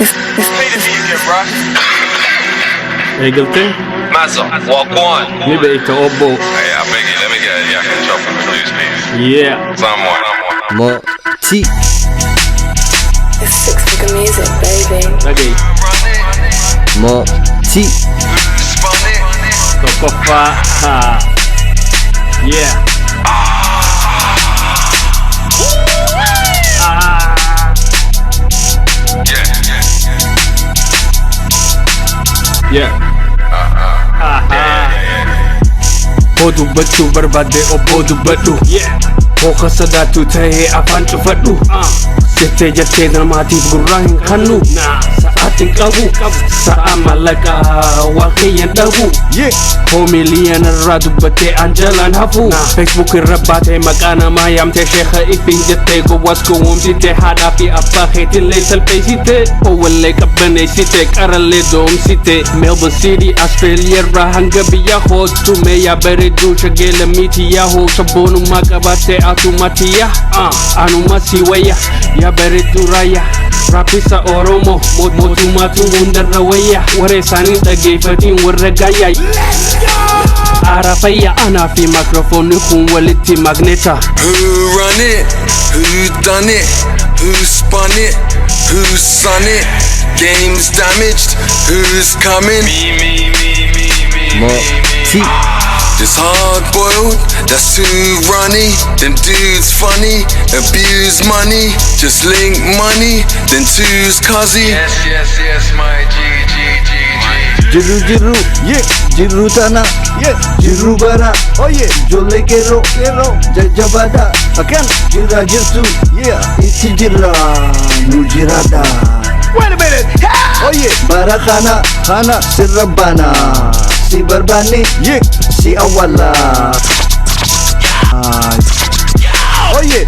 Hey, قلتي؟ Mazza, Wagwan. نبقى كأوبو. Hey, I beg you, let me get a yak and chop and produce, please. Yeah. Someone. Moti. It's six-figure music, baby. Okay. Moti. Kokofa. Ha. Yeah. Yeah. Hodu batu berbade obodu badu. Yeah. Hoka sadatu tahe afan cufadu. Sete jate dramati gurang kanu. Saatin kabu. Saa malaka walkiyan dabu. Yeah. Homilian radu bate anjalan hafu. Facebook rabate makana mayam te shekha ifin jate go wasko umsite hadafi appa kheti le salpe site. Owalle kabane site karale dom site. Melbourne City Australia rahanga biya khod tu me ya bere du shagela miti ya ho sabonu makabate atumatia. Anu masiwaya ya bere du raya. Rapisa Oromo motu matu undarawaya. Ware sani dagefatin warragaya. Arafaya ana fi microphone kun waliti magneta. Who run it? Who done it? Who spun it? Who sun it? Game's damaged. Who's coming? Moti. Just hard boiled, that's too runny. Them dudes funny, abuse money. Just link money, then two's cuzzy. Yes, my G. Jiru, yeah. Jiru tanah, yeah. Jiru bara, oh yeah. Jole kero, jajabada. Akan jira jirtu, yeah. Isi jira, nu jirada. Wait a minute! Oh yeah. Bara khana, sirabana. Si barbani, yeah. Si awala. Oh yeah.